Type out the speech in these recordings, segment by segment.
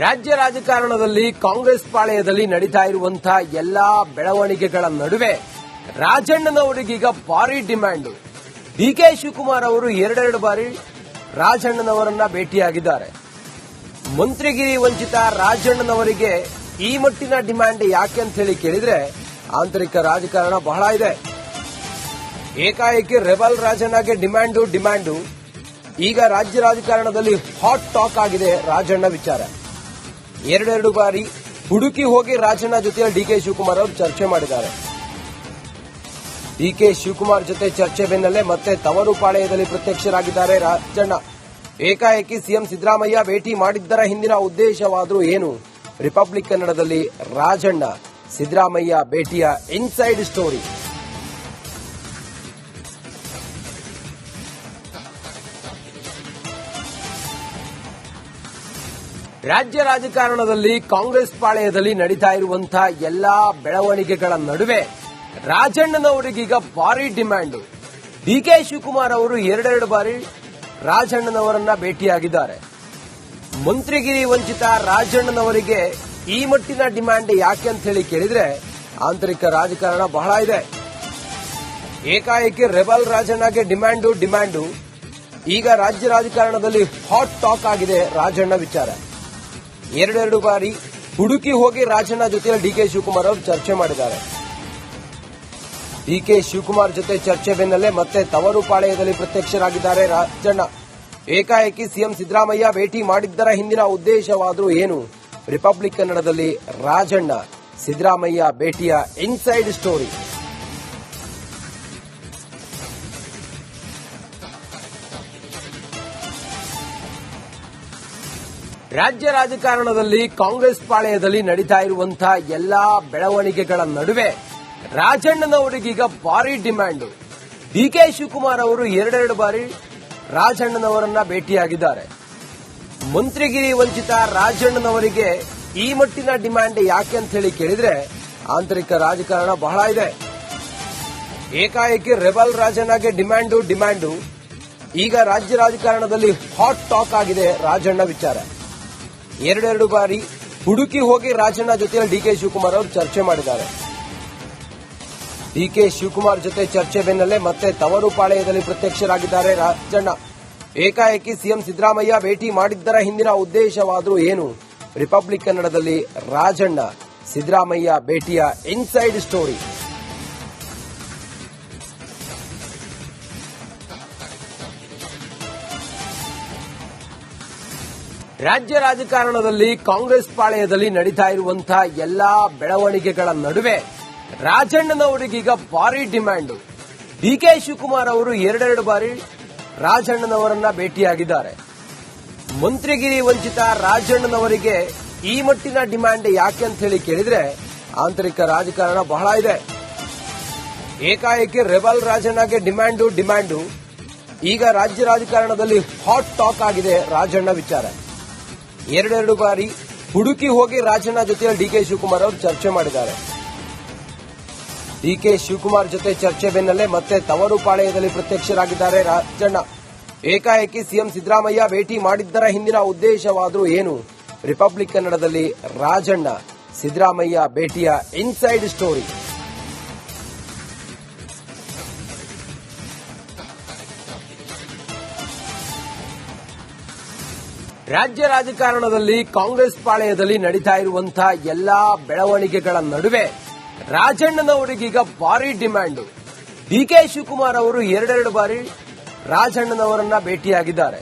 ರಾಜ್ಯ ರಾಜಕಾರಣದಲ್ಲಿ ಕಾಂಗ್ರೆಸ್ ಪಾಳೆಯದಲ್ಲಿ ನಡೀತಾ ಇರುವಂತಹ ಎಲ್ಲಾ ಬೆಳವಣಿಗೆಗಳ ನಡುವೆ ರಾಜಣ್ಣನವರಿಗೀಗ ಭಾರಿ ಡಿಮ್ಯಾಂಡ್. ಡಿಕೆ ಶಿವಕುಮಾರ್ ಅವರು ಎರಡೆರಡು ಬಾರಿ ರಾಜಣ್ಣನವರನ್ನ ಭೇಟಿಯಾಗಿದ್ದಾರೆ. ಮಂತ್ರಿಗಿರಿ ವಂಚಿತ ರಾಜಣ್ಣನವರಿಗೆ ಈ ಮಟ್ಟಿನ ಡಿಮ್ಯಾಂಡ್ ಯಾಕೆ ಅಂತ ಹೇಳಿ ಕೇಳಿದ್ರೆ ಆಂತರಿಕ ರಾಜಕಾರಣ ಬಹಳ ಇದೆ. ಏಕಾಏಕಿ ರೆಬಲ್ ರಾಜಣ್ಣಗೆ ಡಿಮ್ಯಾಂಡು ಈಗ ರಾಜ್ಯ ರಾಜಕಾರಣದಲ್ಲಿ ಹಾಟ್ ಟಾಕ್ ಆಗಿದೆ. ರಾಜಣ್ಣ ವಿಚಾರ ಎರಡೆರಡು ಬಾರಿ ಹುಡುಕಿ ಹೋಗಿ ರಾಜಣ್ಣ ಜೊತೆ ಡಿಕೆ ಶಿವಕುಮಾರ್ ಅವರು ಚರ್ಚೆ ಮಾಡಿದ್ದಾರೆ. ಡಿಕೆ ಶಿವಕುಮಾರ್ ಜೊತೆ ಚರ್ಚೆ ಬೆನ್ನಲ್ಲೇ ಮತ್ತೆ ತವರು ಪಾಳೆಯದಲ್ಲಿ ಪ್ರತ್ಯಕ್ಷರಾಗಿದ್ದಾರೆ ರಾಜಣ್ಣ. ಏಕಾಏಕಿ ಸಿಎಂ ಸಿದ್ದರಾಮಯ್ಯ ಭೇಟಿ ಮಾಡಿದ್ದರ ಹಿಂದಿನ ಉದ್ದೇಶವಾದರೂ ಏನು? ರಿಪಬ್ಲಿಕ್ ಕನ್ನಡದಲ್ಲಿ ರಾಜಣ್ಣ ಸಿದ್ದರಾಮಯ್ಯ ಭೇಟಿಯ ಇನ್ಸೈಡ್ ಸ್ಟೋರಿ. ರಾಜ್ಯ ರಾಜಕಾರಣದಲ್ಲಿ ಕಾಂಗ್ರೆಸ್ ಪಾಳೆಯದಲ್ಲಿ ನಡೀತಾ ಇರುವಂತಹ ಎಲ್ಲಾ ಬೆಳವಣಿಗೆಗಳ ನಡುವೆ ರಾಜಣ್ಣನವರಿಗೀಗ ಭಾರಿ ಡಿಮ್ಯಾಂಡ್. ಡಿಕೆ ಶಿವಕುಮಾರ್ ಅವರು ಎರಡೆರಡು ಬಾರಿ ರಾಜಣ್ಣನವರನ್ನ ಭೇಟಿಯಾಗಿದ್ದಾರೆ. ಮಂತ್ರಿಗಿರಿ ವಂಚಿತ ರಾಜಣ್ಣನವರಿಗೆ ಈ ಮಟ್ಟಿನ ಡಿಮ್ಯಾಂಡ್ ಯಾಕೆ ಅಂತ ಹೇಳಿ ಕೇಳಿದ್ರೆ ಆಂತರಿಕ ರಾಜಕಾರಣ ಬಹಳ ಇದೆ. ಏಕಾಏಕಿ ರೆಬಲ್ ರಾಜಣ್ಣಗೆ ಡಿಮ್ಯಾಂಡು ಈಗ ರಾಜ್ಯ ರಾಜಕಾರಣದಲ್ಲಿ ಹಾಟ್ ಟಾಕ್ ಆಗಿದೆ. ರಾಜಣ್ಣ ವಿಚಾರ ಎರಡೆರಡು ಬಾರಿ ಹುಡುಕಿ ಹೋಗಿ ರಾಜಣ್ಣ ಜೊತೆ ಡಿಕೆ ಶಿವಕುಮಾರ್ ಅವರು ಚರ್ಚೆ ಮಾಡಿದ್ದಾರೆ. ಡಿಕೆ ಶಿವಕುಮಾರ್ ಜೊತೆ ಚರ್ಚೆ ಬೆನ್ನಲ್ಲೇ ಮತ್ತೆ ತವರು ಪಾಳೆಯದಲ್ಲಿ ಪ್ರತ್ಯಕ್ಷರಾಗಿದ್ದಾರೆ ರಾಜಣ್ಣ. ಏಕಾಏಕಿ ಸಿಎಂ ಸಿದ್ದರಾಮಯ್ಯ ಭೇಟಿ ಮಾಡಿದ್ದರ ಹಿಂದಿನ ಉದ್ದೇಶವಾದರೂ ಏನು? ರಿಪಬ್ಲಿಕ್ ಕನ್ನಡದಲ್ಲಿ ರಾಜಣ್ಣ ಸಿದ್ದರಾಮಯ್ಯ ಭೇಟಿಯ ಇನ್ಸೈಡ್ ಸ್ಟೋರಿ. ರಾಜ್ಯ ರಾಜಕಾರಣದಲ್ಲಿ ಕಾಂಗ್ರೆಸ್ ಪಾಳೆಯದಲ್ಲಿ ನಡೀತಾ ಇರುವಂತಹ ಎಲ್ಲಾ ಬೆಳವಣಿಗೆಗಳ ನಡುವೆ ರಾಜಣ್ಣನವರಿಗೀಗ ಭಾರಿ ಡಿಮ್ಯಾಂಡ್. ಡಿಕೆ ಶಿವಕುಮಾರ್ ಅವರು ಎರಡೆರಡು ಬಾರಿ ರಾಜಣ್ಣನವರನ್ನ ಭೇಟಿಯಾಗಿದ್ದಾರೆ. ಮಂತ್ರಿಗಿರಿ ವಂಚಿತ ರಾಜಣ್ಣನವರಿಗೆ ಈ ಮಟ್ಟಿನ ಡಿಮ್ಯಾಂಡ್ ಯಾಕೆ ಅಂತ ಹೇಳಿ ಕೇಳಿದ್ರೆ ಆಂತರಿಕ ರಾಜಕಾರಣ ಬಹಳ ಇದೆ. ಏಕಾಏಕಿ ರೆಬಲ್ ರಾಜಣ್ಣಗೆ ಡಿಮ್ಯಾಂಡು ಈಗ ರಾಜ್ಯ ರಾಜಕಾರಣದಲ್ಲಿ ಹಾಟ್ ಟಾಕ್ ಆಗಿದೆ. ರಾಜಣ್ಣ ವಿಚಾರ ಎರಡೆರಡು ಬಾರಿ ಹುಡುಕಿ ಹೋಗಿ ರಾಜಣ್ಣ ಜೊತೆ ಡಿಕೆ ಶಿವಕುಮಾರ್ ಅವರು ಚರ್ಚೆ ಮಾಡಿದ್ದಾರೆ. ಡಿಕೆ ಶಿವಕುಮಾರ್ ಜೊತೆ ಚರ್ಚೆ ಬೆನ್ನಲ್ಲೇ ಮತ್ತೆ ತವರು ಪಾಳೆಯದಲ್ಲಿ ಪ್ರತ್ಯಕ್ಷರಾಗಿದ್ದಾರೆ ರಾಜಣ್ಣ. ಏಕಾಏಕಿ ಸಿಎಂ ಸಿದ್ದರಾಮಯ್ಯ ಭೇಟಿ ಮಾಡಿದ್ದರ ಹಿಂದಿನ ಉದ್ದೇಶವಾದರೂ ಏನು? ರಿಪಬ್ಲಿಕ್ ಕನ್ನಡದಲ್ಲಿ ರಾಜಣ್ಣ ಸಿದ್ದರಾಮಯ್ಯ ಭೇಟಿಯ ಇನ್ಸೈಡ್ ಸ್ಟೋರಿ. ರಾಜ್ಯ ರಾಜಕಾರಣದಲ್ಲಿ ಕಾಂಗ್ರೆಸ್ ಪಾಳೆಯದಲ್ಲಿ ನಡೀತಾ ಇರುವಂತಹ ಎಲ್ಲಾ ಬೆಳವಣಿಗೆಗಳ ನಡುವೆ ರಾಜಣ್ಣನವರಿಗೀಗ ಭಾರಿ ಡಿಮ್ಯಾಂಡ್. ಡಿಕೆ ಶಿವಕುಮಾರ್ ಅವರು ಎರಡೆರಡು ಬಾರಿ ರಾಜಣ್ಣನವರನ್ನ ಭೇಟಿಯಾಗಿದ್ದಾರೆ. ಮಂತ್ರಿಗಿರಿ ವಂಚಿತ ರಾಜಣ್ಣನವರಿಗೆ ಈ ಮಟ್ಟಿನ ಡಿಮ್ಯಾಂಡ್ ಯಾಕೆ ಅಂತ ಹೇಳಿ ಕೇಳಿದ್ರೆ ಆಂತರಿಕ ರಾಜಕಾರಣ ಬಹಳ ಇದೆ. ಏಕಾಏಕಿ ರೆಬಲ್ ರಾಜಣ್ಣಗೆ ಡಿಮ್ಯಾಂಡು ಈಗ ರಾಜ್ಯ ರಾಜಕಾರಣದಲ್ಲಿ ಹಾಟ್ ಟಾಕ್ ಆಗಿದೆ. ರಾಜಣ್ಣ ವಿಚಾರ ಎರಡೆರಡು ಬಾರಿ ಹುಡುಕಿ ಹೋಗಿ ರಾಜಣ್ಣ ಜೊತೆ ಡಿಕೆ ಶಿವಕುಮಾರ್ ಅವರು ಚರ್ಚೆ ಮಾಡಿದ್ದಾರೆ. ಡಿಕೆ ಶಿವಕುಮಾರ್ ಜೊತೆ ಚರ್ಚೆ ಬೆನ್ನಲ್ಲೇ ಮತ್ತೆ ತವರು ಪಾಳೆಯದಲ್ಲಿ ಪ್ರತ್ಯಕ್ಷರಾಗಿದ್ದಾರೆ ರಾಜಣ್ಣ. ಏಕಾಏಕಿ ಸಿಎಂ ಸಿದ್ದರಾಮಯ್ಯ ಭೇಟಿ ಮಾಡಿದ್ದರ ಹಿಂದಿನ ಉದ್ದೇಶವಾದರೂ ಏನು? ರಿಪಬ್ಲಿಕ್ ಕನ್ನಡದಲ್ಲಿ ರಾಜಣ್ಣ ಸಿದ್ದರಾಮಯ್ಯ ಭೇಟಿಯ ಇನ್ಸೈಡ್ ಸ್ಟೋರಿ. ರಾಜ್ಯ ರಾಜಕಾರಣದಲ್ಲಿ ಕಾಂಗ್ರೆಸ್ ಪಾಳೆಯದಲ್ಲಿ ನಡೀತಾ ಇರುವಂತಹ ಎಲ್ಲಾ ಬೆಳವಣಿಗೆಗಳ ನಡುವೆ ರಾಜಣ್ಣನವರಿಗೀಗ ಭಾರಿ ಡಿಮ್ಯಾಂಡ್. ಡಿಕೆ ಶಿವಕುಮಾರ್ ಅವರು ಎರಡೆರಡು ಬಾರಿ ರಾಜಣ್ಣನವರನ್ನ ಭೇಟಿಯಾಗಿದ್ದಾರೆ.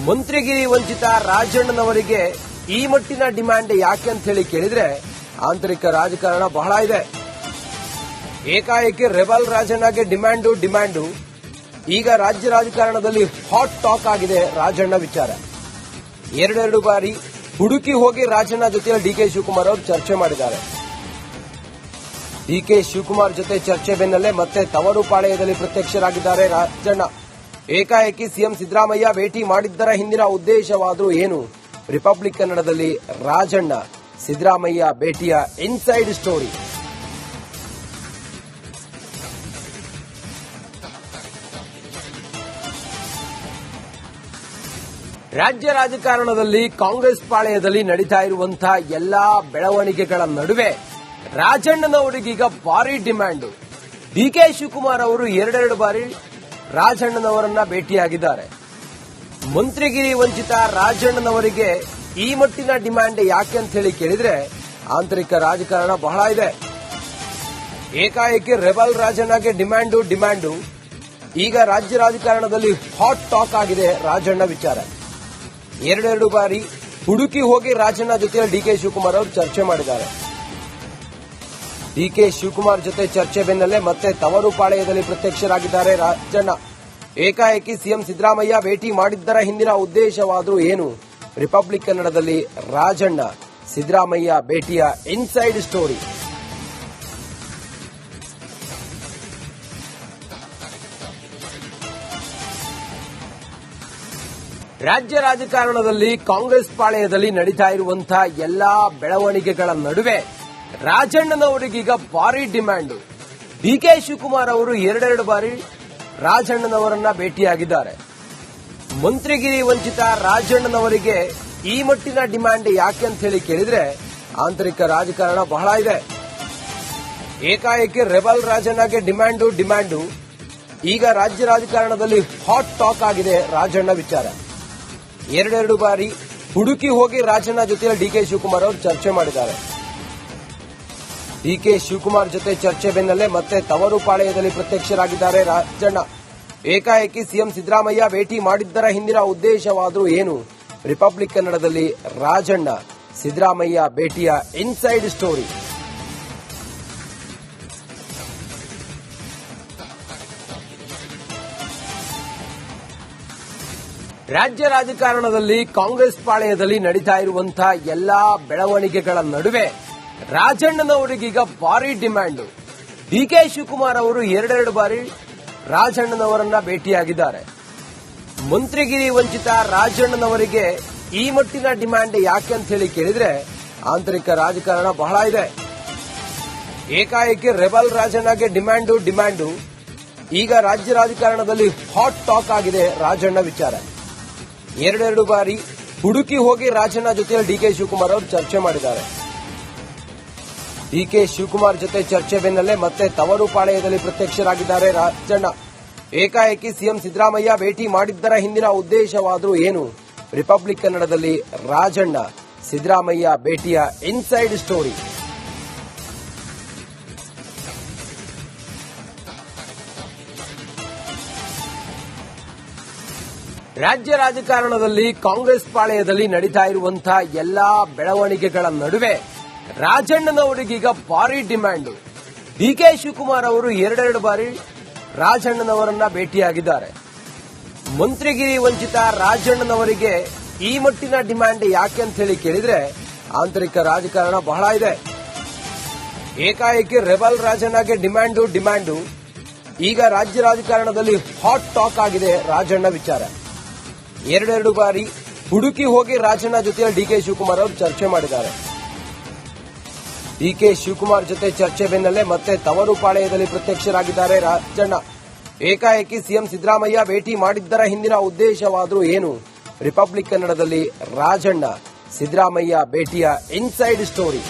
ಮಂತ್ರಿಗಿರಿ ವಂಚಿತ ರಾಜಣ್ಣನವರಿಗೆ ಈ ಮಟ್ಟಿನ ಡಿಮ್ಯಾಂಡ್ ಯಾಕೆ ಅಂತ ಹೇಳಿ ಕೇಳಿದ್ರೆ ಆಂತರಿಕ ರಾಜಕಾರಣ ಬಹಳ ಇದೆ. ಏಕಾಏಕಿ ರೆಬಲ್ ರಾಜಣ್ಣಗೆ ಡಿಮ್ಯಾಂಡು ಈಗ ರಾಜ್ಯ ರಾಜಕಾರಣದಲ್ಲಿ ಹಾಟ್ ಟಾಕ್ ಆಗಿದೆ. ರಾಜಣ್ಣ ವಿಚಾರ ಎರಡೆರಡು ಬಾರಿ ಹುಡುಕಿ ಹೋಗಿ ರಾಜಣ್ಣ ಜೊತೆ ಡಿಕೆ ಶಿವಕುಮಾರ್ ಅವರು ಚರ್ಚೆ ಮಾಡಿದ್ದಾರೆ. ಡಿಕೆ ಶಿವಕುಮಾರ್ ಜೊತೆ ಚರ್ಚೆ ಬೆನ್ನಲ್ಲೇ ಮತ್ತೆ ತವರು ಪಾಳೆಯದಲ್ಲಿ ಪ್ರತ್ಯಕ್ಷರಾಗಿದ್ದಾರೆ ರಾಜಣ್ಣ. ಏಕಾಏಕಿ ಸಿಎಂ ಸಿದ್ದರಾಮಯ್ಯ ಭೇಟಿ ಮಾಡಿದ್ದರ ಹಿಂದಿನ ಉದ್ದೇಶವಾದರೂ ಏನು? ರಿಪಬ್ಲಿಕ್ ಕನ್ನಡದಲ್ಲಿ ರಾಜಣ್ಣ ಸಿದ್ದರಾಮಯ್ಯ ಭೇಟಿಯ ಇನ್ಸೈಡ್ ಸ್ಟೋರಿ. ರಾಜ್ಯ ರಾಜಕಾರಣದಲ್ಲಿ ಕಾಂಗ್ರೆಸ್ ಪಾಳೆಯದಲ್ಲಿ ನಡೀತಾ ಇರುವಂತಹ ಎಲ್ಲಾ ಬೆಳವಣಿಗೆಗಳ ನಡುವೆ ರಾಜಣ್ಣನವರಿಗೀಗ ಭಾರಿ ಡಿಮ್ಯಾಂಡ್. ಡಿಕೆ ಶಿವಕುಮಾರ್ ಅವರು ಎರಡೆರಡು ಬಾರಿ ರಾಜಣ್ಣನವರನ್ನ ಭೇಟಿಯಾಗಿದ್ದಾರೆ. ಮಂತ್ರಿಗಿರಿ ವಂಚಿತ ರಾಜಣ್ಣನವರಿಗೆ ಈ ಮಟ್ಟಿನ ಡಿಮ್ಯಾಂಡ್ ಯಾಕೆ ಅಂತ ಹೇಳಿ ಕೇಳಿದ್ರೆ ಆಂತರಿಕ ರಾಜಕಾರಣ ಬಹಳ ಇದೆ. ಏಕಾಏಕಿ ರೆಬಲ್ ರಾಜಣ್ಣಗೆ ಡಿಮ್ಯಾಂಡು ಈಗ ರಾಜ್ಯ ರಾಜಕಾರಣದಲ್ಲಿ ಹಾಟ್ ಟಾಕ್ ಆಗಿದೆ ರಾಜಣ್ಣ ವಿಚಾರ. ಎರಡೆರಡು ಬಾರಿ ಹುಡುಕಿ ಹೋಗಿ ರಾಜಣ್ಣ ಜೊತೆ ಡಿಕೆ ಶಿವಕುಮಾರ್ ಅವರು ಚರ್ಚೆ ಮಾಡಿದ್ದಾರೆ. ಡಿಕೆ ಶಿವಕುಮಾರ್ ಜೊತೆ ಚರ್ಚೆ ಬೆನ್ನಲ್ಲೇ ಮತ್ತೆ ತವರು ಪಾಳೆಯದಲ್ಲಿ ಪ್ರತ್ಯಕ್ಷರಾಗಿದ್ದಾರೆ ರಾಜಣ್ಣ. ಏಕಾಏಕಿ ಸಿಎಂ ಸಿದ್ದರಾಮಯ್ಯ ಭೇಟಿ ಮಾಡಿದ್ದರ ಹಿಂದಿನ ಉದ್ದೇಶವಾದರೂ ಏನು? ರಿಪಬ್ಲಿಕ್ ಕನ್ನಡದಲ್ಲಿ ರಾಜಣ್ಣ ಸಿದ್ದರಾಮಯ್ಯ ಭೇಟಿಯ ಇನ್ಸೈಡ್ ಸ್ಟೋರಿ. ರಾಜ್ಯ ರಾಜಕಾರಣದಲ್ಲಿ ಕಾಂಗ್ರೆಸ್ ಪಾಳೆಯದಲ್ಲಿ ನಡೀತಾ ಇರುವಂತಹ ಎಲ್ಲಾ ಬೆಳವಣಿಗೆಗಳ ನಡುವೆ ರಾಜಣ್ಣನವರಿಗೀಗ ಭಾರಿ ಡಿಮ್ಯಾಂಡ್. ಡಿಕೆ ಶಿವಕುಮಾರ್ ಅವರು ಎರಡೆರಡು ಬಾರಿ ರಾಜಣ್ಣನವರನ್ನ ಭೇಟಿಯಾಗಿದ್ದಾರೆ. ಮಂತ್ರಿಗಿರಿ ವಂಚಿತ ರಾಜಣ್ಣನವರಿಗೆ ಈ ಮಟ್ಟಿನ ಡಿಮ್ಯಾಂಡ್ ಯಾಕೆ ಅಂತ ಹೇಳಿ ಕೇಳಿದ್ರೆ ಆಂತರಿಕ ರಾಜಕಾರಣ ಬಹಳ ಇದೆ. ಏಕಾಏಕಿ ರೆಬಲ್ ರಾಜಣ್ಣಗೆ ಡಿಮ್ಯಾಂಡು ಈಗ ರಾಜ್ಯ ರಾಜಕಾರಣದಲ್ಲಿ ಹಾಟ್ ಟಾಕ್ ಆಗಿದೆ ರಾಜಣ್ಣ ವಿಚಾರ. ಎರಡೆರಡು ಬಾರಿ ಹುಡುಕಿ ಹೋಗಿ ರಾಜಣ್ಣ ಜೊತೆ ಡಿಕೆ ಶಿವಕುಮಾರ್ ಅವರು ಚರ್ಚೆ ಮಾಡಿದ್ದಾರೆ. ಡಿಕೆ ಶಿವಕುಮಾರ್ ಜೊತೆ ಚರ್ಚೆ ಬೆನ್ನಲ್ಲೇ ಮತ್ತೆ ತವರು ಪಾಳೆಯದಲ್ಲಿ ಪ್ರತ್ಯಕ್ಷರಾಗಿದ್ದಾರೆ ರಾಜಣ್ಣ. ಏಕಾಏಕಿ ಸಿಎಂ ಸಿದ್ದರಾಮಯ್ಯ ಭೇಟಿ ಮಾಡಿದ್ದರ ಹಿಂದಿನ ಉದ್ದೇಶವಾದರೂ ಏನು? ರಿಪಬ್ಲಿಕ್ ಕನ್ನಡದಲ್ಲಿ ರಾಜಣ್ಣ ಸಿದ್ದರಾಮಯ್ಯ ಭೇಟಿಯ ಇನ್ಸೈಡ್ ಸ್ಟೋರಿ. ರಾಜ್ಯ ರಾಜಕಾರಣದಲ್ಲಿ ಕಾಂಗ್ರೆಸ್ ಪಾಳೆಯದಲ್ಲಿ ನಡೀತಾ ಇರುವಂತಹ ಎಲ್ಲಾ ಬೆಳವಣಿಗೆಗಳ ನಡುವೆ ರಾಜಣ್ಣನವರಿಗೀಗ ಭಾರಿ ಡಿಮ್ಯಾಂಡ್. ಡಿಕೆ ಶಿವಕುಮಾರ್ ಅವರು ಎರಡೆರಡು ಬಾರಿ ರಾಜಣ್ಣನವರನ್ನ ಭೇಟಿಯಾಗಿದ್ದಾರೆ. ಮಂತ್ರಿಗಿರಿ ವಂಚಿತ ರಾಜಣ್ಣನವರಿಗೆ ಈ ಮಟ್ಟಿನ ಡಿಮ್ಯಾಂಡ್ ಯಾಕೆ ಅಂತ ಹೇಳಿ ಕೇಳಿದ್ರೆ ಆಂತರಿಕ ರಾಜಕಾರಣ ಬಹಳ ಇದೆ. ಏಕಾಏಕಿ ರೆಬಲ್ ರಾಜಣ್ಣಗೆ ಡಿಮ್ಯಾಂಡು ಈಗ ರಾಜ್ಯ ರಾಜಕಾರಣದಲ್ಲಿ ಹಾಟ್ ಟಾಕ್ ಆಗಿದೆ ರಾಜಣ್ಣ ವಿಚಾರ. ಎರಡೆರಡು ಬಾರಿ ಹುಡುಕಿ ಹೋಗಿ ರಾಜಣ್ಣ ಜೊತೆ ಡಿಕೆ ಶಿವಕುಮಾರ್ ಅವರು ಚರ್ಚೆ ಮಾಡಿದ್ದಾರೆ. ಡಿಕೆ ಶಿವಕುಮಾರ್ ಜೊತೆ ಚರ್ಚೆ ಬೆನ್ನಲ್ಲೇ ಮತ್ತೆ ತವರು ಪಾಳೆಯದಲ್ಲಿ ಪ್ರತ್ಯಕ್ಷರಾಗಿದ್ದಾರೆ ರಾಜಣ್ಣ. ಏಕಾಏಕಿ ಸಿಎಂ ಸಿದ್ದರಾಮಯ್ಯ ಭೇಟಿ ಮಾಡಿದ್ದರ ಹಿಂದಿನ ಉದ್ದೇಶವಾದರೂ ಏನು? ರಿಪಬ್ಲಿಕ್ ಕನ್ನಡದಲ್ಲಿ ರಾಜಣ್ಣ ಸಿದ್ದರಾಮಯ್ಯ ಭೇಟಿಯ ಇನ್ಸೈಡ್ ಸ್ಟೋರಿ. ರಾಜ್ಯ ರಾಜಕಾರಣದಲ್ಲಿ ಕಾಂಗ್ರೆಸ್ ಪಾಳೆಯದಲ್ಲಿ ನಡೀತಾ ಇರುವಂತಹ ಎಲ್ಲಾ ಬೆಳವಣಿಗೆಗಳ ನಡುವೆ ರಾಜಣ್ಣನವರಿಗೀಗ ಭಾರಿ ಡಿಮ್ಯಾಂಡ್. ಡಿಕೆ ಶಿವಕುಮಾರ್ ಅವರು ಎರಡೆರಡು ಬಾರಿ ರಾಜಣ್ಣನವರನ್ನ ಭೇಟಿಯಾಗಿದ್ದಾರೆ. ಮಂತ್ರಿಗಿರಿ ವಂಚಿತ ರಾಜಣ್ಣನವರಿಗೆ ಈ ಮಟ್ಟಿನ ಡಿಮ್ಯಾಂಡ್ ಯಾಕೆ ಅಂತ ಹೇಳಿ ಕೇಳಿದ್ರೆ ಆಂತರಿಕ ರಾಜಕಾರಣ ಬಹಳ ಇದೆ. ಏಕಾಏಕಿ ರೆಬಲ್ ರಾಜಣ್ಣಗೆ ಡಿಮ್ಯಾಂಡು ಈಗ ರಾಜ್ಯ ರಾಜಕಾರಣದಲ್ಲಿ ಹಾಟ್ ಟಾಕ್ ಆಗಿದೆ ರಾಜಣ್ಣ ವಿಚಾರ. ಎರಡೆರಡು ಬಾರಿ ಹುಡುಕಿ ಹೋಗಿ ರಾಜಣ್ಣ ಜೊತೆ ಡಿಕೆ ಶಿವಕುಮಾರ್ ಅವರು ಚರ್ಚೆ ಮಾಡಿದ್ದಾರೆ. ಡಿಕೆ ಶಿವಕುಮಾರ್ ಜೊತೆ ಚರ್ಚೆ ಬೆನ್ನಲ್ಲೇ ಮತ್ತೆ ತವರು ಪಾಳೆಯದಲ್ಲಿ ಪ್ರತ್ಯಕ್ಷರಾಗಿದ್ದಾರೆ ರಾಜಣ್ಣ. ಏಕಾಏಕಿ ಸಿಎಂ ಸಿದ್ದರಾಮಯ್ಯ ಭೇಟಿ ಮಾಡಿದ್ದರ ಹಿಂದಿನ ಉದ್ದೇಶವಾದರೂ ಏನು? ರಿಪಬ್ಲಿಕ್ ಕನ್ನಡದಲ್ಲಿ ರಾಜಣ್ಣ ಸಿದ್ದರಾಮಯ್ಯ ಭೇಟಿಯ ಇನ್ಸೈಡ್ ಸ್ಟೋರಿ.